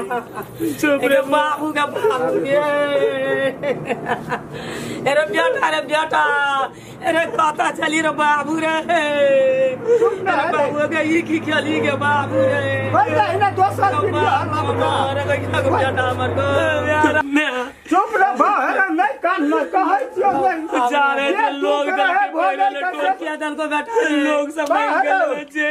चुप रे बाबू का बाबू अरे बेटा अरे कता चली रे बाबू रे बाबू के ई की खेली के बाबू रे बेटा हमर चुप रे बाहर नहीं कान कहै छियो जा रे लोग टोकिया दल को बैठा लोग सब मांग गेल छे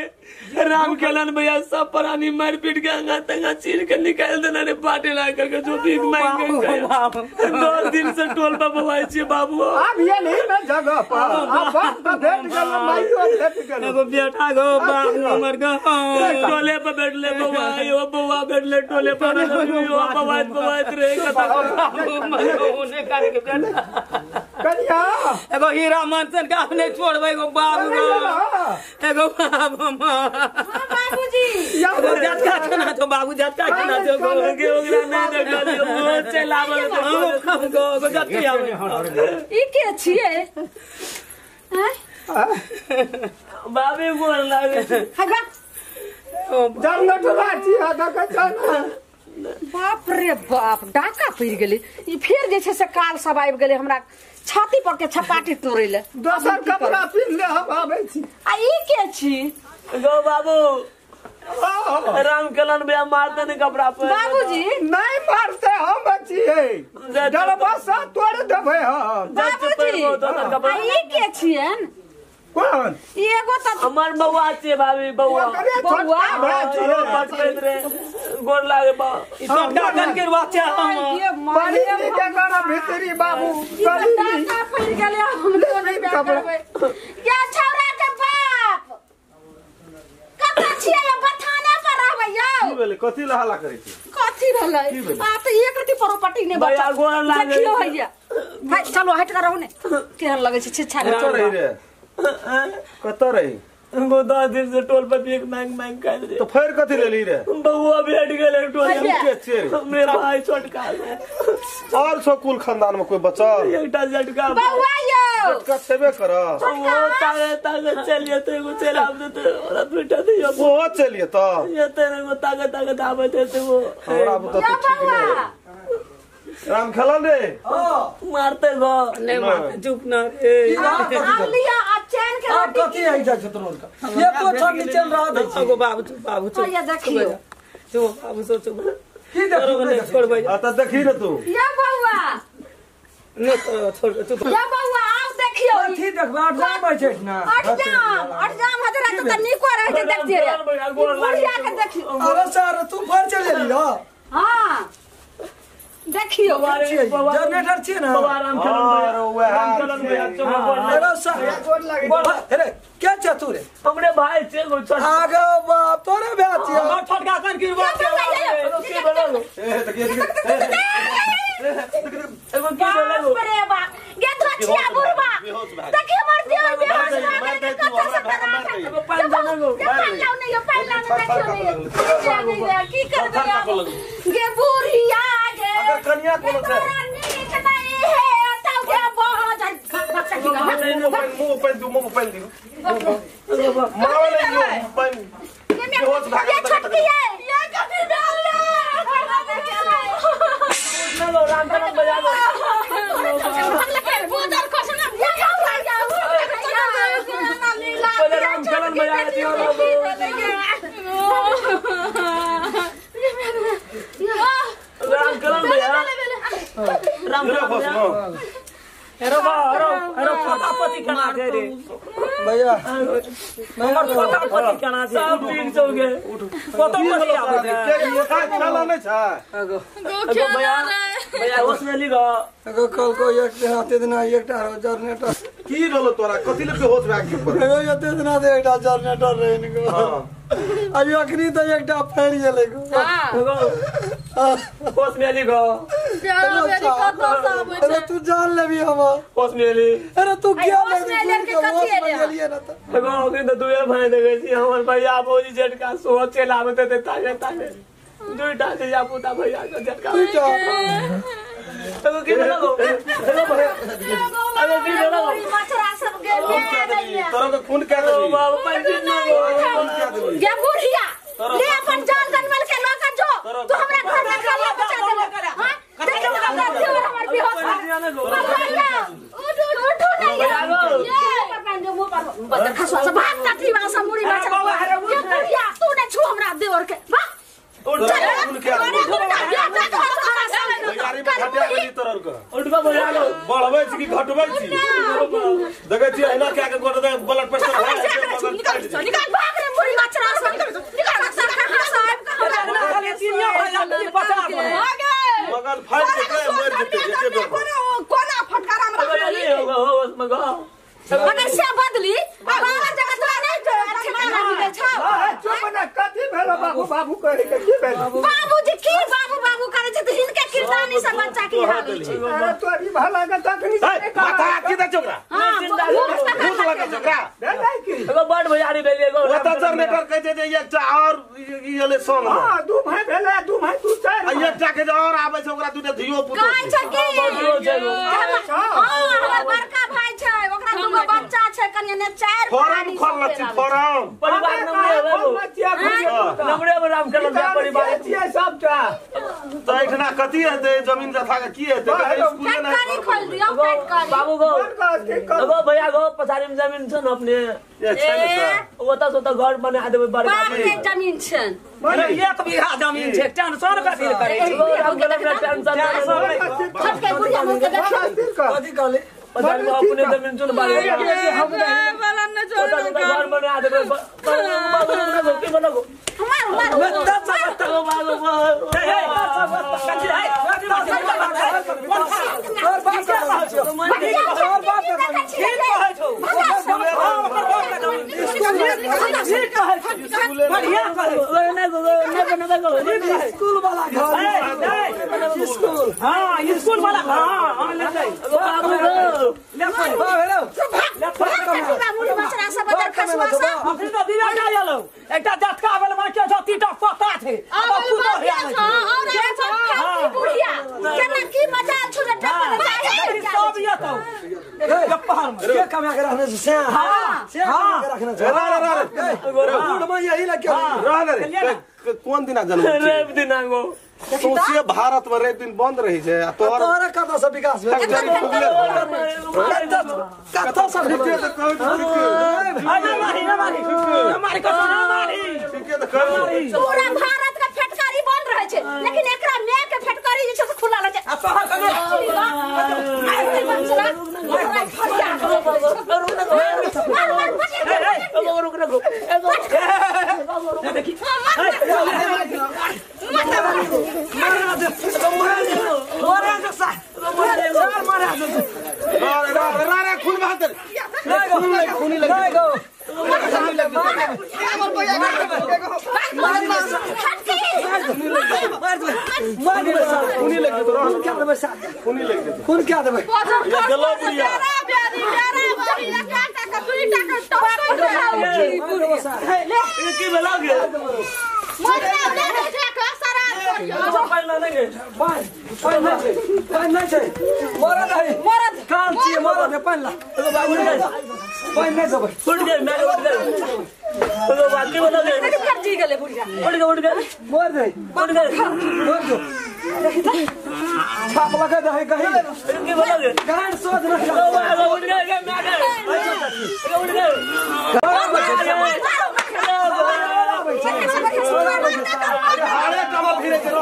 राम केलन भैया सब प्राणी मार पीट के अंगा तंगा चीर के निकाल देना रे बाटे ला करके जो भीख मांग के 2 दिन से टोल पे बवाई छे बाबू अब ये नहीं मैं जगह पर अब बात तो भेट गेल माइयो भेट गेल एगो बेटा गो बाबू हमर गो टोले पे बैठले बवाई ओ बवा बैठले टोले पे ओ बवाई रे कथा ने करे के बेटा कन्या एगो हीरा मनसन का अपने छोड़बै गो बाबू एगो बाबू बाबूजी एगो झटका खाना तो बाबू झटका खाना तो के ओकरा नहीं देखलियो बहुत चलावल गो झटकी आवे ई के छिए हैं बाबे बोल लागे हगा जन्नत राची आधा का जाना बाप रे बाप डाका पड़ गेले ई फिर जे छै से काल सब आबि गेले हमरा छाती पर के छपाटी तोड़े ले दोसर कपड़ा पिन ले हम आबै छी आ ई के छी गो बाबू राम कलन भैया मारते नहीं कपड़ा पे बाबूजी नहीं मारते हम बचिए डरबा सा तोड़ देबे हम बाबूजी आ ई के छियन कौन एगो त हमर बउआ छे भाभी बउआ बउआ बटपैत रे गोर लागे बा ई छोटका कन के बच्चा हम पानी के गाना भीतरी बाबू कली डाका पड़ गेले हम तो नहीं करबै या छौरा के बाप कत छिए या बथाना पर रहबै यौ की भेले कथि लहाला करै छी कथि रहलै आ त एक रति प्रॉपर्टी ने भैया गोर लागे देखियो भैया भाई चलो हट कर रहू ने केहन लगे छै छिछा कत रही रे कत रही गो 10 दिन से टोल पे भीख मांग मांग कर रे तो फिर कथि लेली रे बउआ भेट गेले टोल के छे मेरा भाई छोटका और सब कुल खानदान में कोई बचल एकटा झटका बउआ यौ झटका सेबे कर वो ताकत चलिए तो एगो चला दे तो औरत बेटा दे वो चलिए तो ये तेरे को ताकत आवे थे वो हमरा बुता तो ठीक नहीं राम खेलन रे मारते गो नहीं मारते चुप ना रे हम लिया आ चैन के रोटी कथि आई जा छतरोल का ये को छनी चल रहा है गो बाबू चुप ये देखियो चुप बाबू सो चुप की देखो छोड़ भाई आ त देखी रे तू या बउआ न छोड़ चुप या बउआ आओ देखियो कथि देखबा जाम बैठे ना अट जाम हजरा त निको रह के देखतिए रे बुढ़िया के देखियो अरे सर तू फर चले लियो हां देखियो जनरेटर छी ना राम चलन भैया अरे सर अरे क्या चातु रे हमरे भाई छे गो छोट आगे बाप तोरे बेटी छोटका कन की बात है की बोलो एगो की बोलो अरे बा गे तो छिया बुढ़वा देखियो मर दियो बेहोश हो के कथा से बना एगो पान जानो गो पान लाओ नहीं देखियो नहीं की करबे गे बुढ़िया गे कन्या कोन छै मुंह पे दू मावले यो पन होश भागे छटकी है ये कथि डाल ले चलो राम चलन बजा लो बोदर कोसना राम चलन बजा दियो राम चलन भैया राम चलन अरे फटाफटी कना दे रे भैया नंबर फटाफटी कना दे सब दिन सो गए फटाफटी आवे के ये खाला नहीं छै गो भैया होश में लिगो एगो कल को एक हाथे दिन एकटा जनरेटर की रहलो तोरा कथि ले बेहोश भाग के पर एगो ये दिन दे एकटा जनरेटर रहन गो अभी अखनी तो एकटा फेर गेले गो होश में लिगो अरे तू जान लेबी हम होश में ली अरे तू क्या ले लिए ना तो एगो दिन तो दुए भाई देखे छी हमर भैया बोली झटका सो चलावते ते ताके दुईटा से या पुता भैया का झटका एगो की लगो एगो की लगो मछरा सब गेल तोरा के खून के दे बाबू पंचित ना ये बुढ़िया ले अपन जान जनमल के लोकन जो तू हमरा घर बदर खसवा से भाग काठी वाला सा मुड़ी बचा ये बुढ़िया तू ने छू हमरा देवर के वाह उठ जा उठ के गाड़ी में हटिया गई तरर का उठबा बोला लो बढ़बै छी कि घटबै छी देखै छी एना क्या के गोट दे ब्लड प्रेशर है निकाल भाग रे बुढ़ी मचरा से निकाल साहब का खाली तीनिया भाई बचा मगर फाइट के मर जेते एके बेर कोना फटकारा हमरा हो मगा मगर से बदली बाबा जगह तो नहीं जो अच्छा लगे छ चुप ना कथी भेलो बाबू बाबू कहे के की भेल बाबूजी की बाबू करे छ त हिनके किरदानी से बच्चा की हाल छै तोरी भला के तखनी माथा की द चोकरा भूत लगा चोकरा नहीं की एगो बड़ भैयारी भेल एगो ओता जनरेटर कह दे एकटा और इले सोन हां दू भाई भेले दू भाई तू चार एकटा के और आबै छै ओकरा दूटा धियो पुतो कहै छ की हां बड़का भाई छै ओकरा दूगो बच्चा छै कन्या ने चार फॉर्म खोल छी फॉर्म परिवार नमरे राम खेलन जा परिवार छियै सबटा तो एकना कथि हेतै जमीन जथा के की हेतै स्कूल पेट नहीं करी खोल दियो पेट करी बाबू गो एगो भैया गो पछाड़ी में जमीन छ न अपने ये छै न ओता सोता घर बना देबै बड़का बाप के जमीन छन अरे 1 बीघा जमीन छै टेंशन का फील करे छै राम खेलन टेंशन छट के बुढ़िया मुंह के देख कथी कहले पछाड़ी में अपने जमीन चुन बारे हम वाला न छोड़ घर बना देबै बाबू की बनागो मार स्कूल वाला घर स्कूल हां स्कूल वाला हां ले बाबू एकटा झटका आवेल में के जतीटा पता छै अब पूरा बुढ़िया केना की मजाल छुरे टपर सब ये तो गप्पा के कमा के रखने से हां के रखने से गुड़ में यही लगे रह रे कोन दिना जन्म रेब दिनांगो सोचिए भारत में रेब दिन बंद रही छै आ तोरा कतौ से विकास भेल कतौ से ठीके त कहै हमारी को हमारी ठीके त कहै पूरा भारत का फटकारी बंद रहे छै लेकिन एकरा में के फटकारी जे छै खुला रहे छै रे खून बहादुर खून लग खून क्या देबै गलो बुढ़िया की बेलागे पानी छै मरद काम छियै मरद पानी ला पानी नहीं देबै उठ गए मैं उठ गए तो बात की बताओगे जी गले बुढ़िया उठ गए मर गई उठ गए मर जो छाप लगा दे कहीं की बताओगे गान सोच न उठ गए मैं गए उठ गए अरे कमा फिरे चलो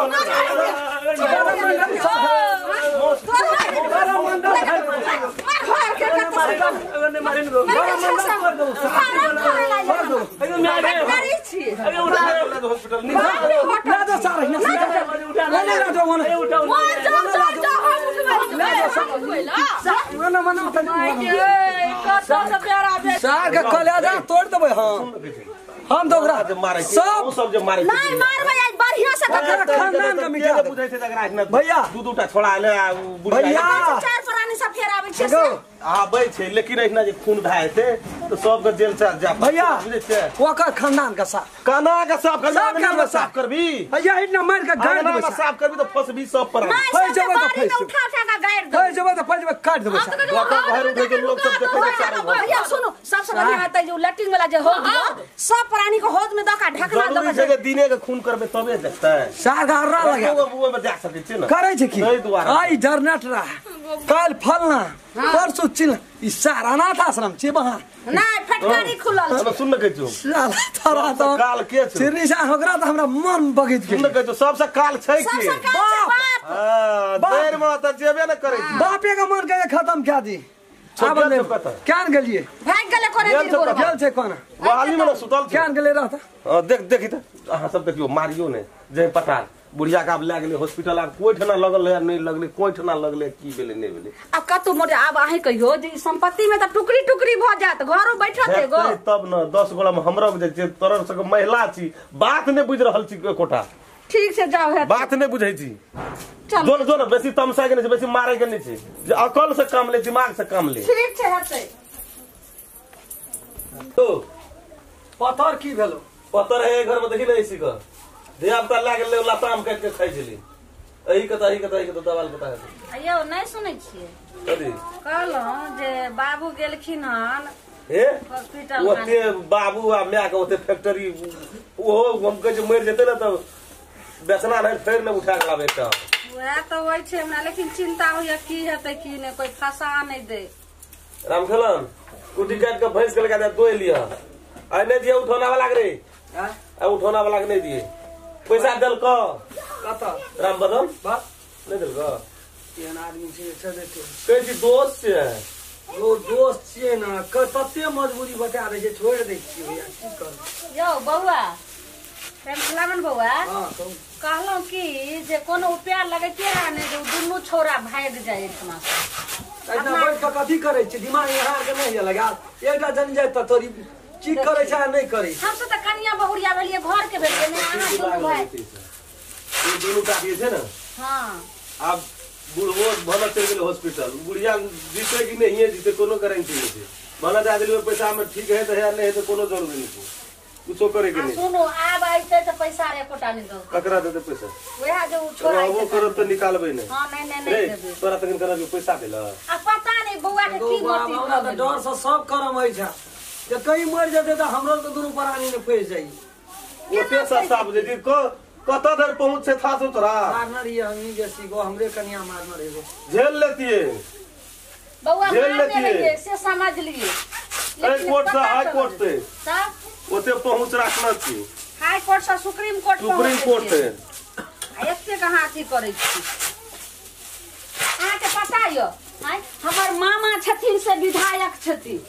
कलेजा तोड़ देबै हम तो सब जो मारे नहीं मारबै आज बढ़िया से खानदान का मिटा बुझै छै तकरा इतना भैया दूटा छोड़ा ले भैया चार प्राणी सब फेर आबै छै आबै छै लेकिन एहिना जे खून भए जेतै तो सबके जेल चल जा भैया बुझै छै ओकर खानदान का साफ काना के साफ करबी साफ करबै, साफ करबी भैया इतना मार के गाड़ अंगना देबै में साफ करबी तो फसबी सब पर नहीं फैल सब जेबै तो बारी में फैल उठा उठा के गाड़ दो फैल जेबै तो फैल जेबै काट देबै घर उठे के लोग सब देखे के चारों भैया सुनो सब समझ में आता है जो लैट्रिन वाला जो हो सब प्राणी को होद में दका ढकना जरूरी छै कि दिने के खून करबे तबे देखतै साधारण लगे बुआ में देख सकै छै न करे छै की नहीं दुआरा आई जरनेट रहा कल फलना परसों चिल ई सारा अनाथ आश्रम छै वहां नहीं फटकारी खुलल हम सुन के जो साला तोरा तो काल के छै सिरी से ओकरा तो हमरा मन बगित सुन गेल के जो सबसे काल छै की सबसे काल बाप हां देर में त जेबे न करे छी बापे का मन के खत्म क्या दी सब आबले कत क्या गेलिए भाग गेले करे गेल दी सब बोल गेल छै कोना वाली में सुतल क्या छै गेले रहता देख देखी त अहाँ सब देखियो मारियो ने जे पटार बुढ़िया का ले गेले हॉस्पिटल आब कोई ठना लगल है नहीं लगले कोई ठना लगले की भेले नहीं भेले अब कतु मोटे अब आहे कहियो जे संपत्ति में त टुकड़ी टुकड़ी भ जात घरो बैठत एगो तब न 10 गोला में हमरा बुझे छै तरह से महिला छी बात नहीं बुझ रहल छी कोठा ठीक से जाओ है बात नहीं बुझै छी चल जोन जोन बेसी तमसा के नहीं छै बेसी मारे के नहीं छै जे अकल से काम ले दिमाग से काम ले ठीक से हते तो पत्थर की भेलो पत्थर है घर में देखी नहीं इसी का धिया पुता ला गेले लताम काट के खाइ छली एही कता दवाल कता है अयो नहीं सुनै छियै कथी कहलो जे बाबू गेलखिन हन हे हॉस्पिटल ओते बाबू आ माय के ओते फैक्ट्री ओहो हम कहे मर जेते ना तो बेचना नहीं फेर न उठा के लाबे एकटा वह तो होय छै हमरा लेकिन चिंता होय की हेतै की ने कोई फसा नहीं दे रामखेलन कुटी काट के भैंस के लगा दे दोए लिया आ नहीं दिए उठोना वाला के रे हां आ उठोना वाला के नहीं दिए पैसा दल क कता राम बदन बात नहीं दल क केहन आदमी छै से देखो कहै छी दोस्त छै वो दोस्त छियै ना कते मजबूरी बता दे छै छोड़ दै छियै भैया की कर यो बौआ प्रेमलावन बौआ हां कहू कहलो कि जे कोनो उपाय लगैते रहा ने जे दुनू छोरा भाग जाए इतना ऐना बैठ के कथी करे छै दिमाग यहाँ के नहीं लगा एकटा जन जाय त तोरी की करे छै नहीं करे हम तो कनिया बहुरिया भेलिए घर के भेलिए ने अहाँ दुनू भाई ये दोनों काटिए थे ना हां अब बुढ़ो भला चल गेल हॉस्पिटल बुढ़िया जीते कि नहीं है जीते कोनो गारंटी नहीं है भला दे दिलवे पैसा में ठीक है तो है नहीं है तो कोनो जरूरी नहीं है कुछो करे के नहीं सुनो आब आइते तो पैसा रे कोटा नहीं दो ककरा दे पैसा वह जो छोरा वो करो तो निकालबे नहीं हां नहीं देबे तोरा तक करा जो पैसा देला अब पता नहीं बौआ के की मोती हमरा त डर से सब करम होइ छै जे कहीं मर जेते त हमरो तो दुनू प्राणी ने फंस जाई वो पैसा साहब दे को कता देर पहुंच से था तो तोरा मारना रही हमनी जैसी को हमरे कन्या मारना रही झेल लेती है बौआ झेल मार लेती है। से समझ लिए हाई कोर्ट से हाई कोर्ट से तब ओते पहुंच रखना छी हाई कोर्ट से सुप्रीम कोर्ट सुप्रीम कोर्ट से एते कहाँ अथी करे छी अहाँके पता यो हमर मामा छथिन से विधायक छथिन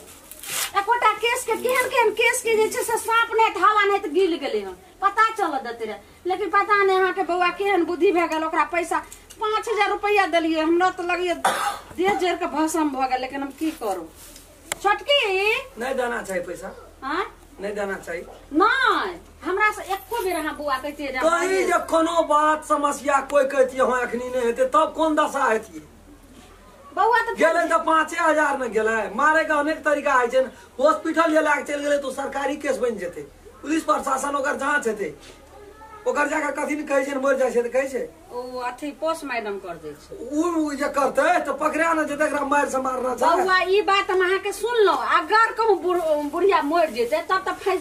एकोटा केस के केहन केस के जे छै से सांप ने हवा ने त गिल गेलै हन पता चल देते रहे लेकिन पता नहीं अहाँ के बौआ केहन बुद्धि भए गेल ओकरा पैसा 5000 रुपया देलिए हमरा तो लगिए देह जर के भसम भ गेल लेकिन हम की करू छोटकी नहीं देना चाहिए पैसा हां नहीं देना चाहिए नहीं हमरा से एको बेर अहाँ बौआ कहते रहे कहीं जे कोनो बात समस्या कोई कहती हो अखनी नहीं हेते तब कौन दशा हेती बौआ तो गेले तो 5000 में गेले मारे का अनेक तरीका है छै हॉस्पिटल जे लाग चल गेले तो सरकारी केस बन जेते पुलिस प्रशासन ओकर जांच हेते ओकर जाके कथी न कहै छै मर जाय छै त कहै छै ओ अथी पोस्ट मैडम कर दे छै उ जे करते तो पकड़ा न जेते एकरा मार से मारना छै बौआ ई बात हम अहाँ के सुन लो अगर कहूँ बुढ़िया मर जेते तब तो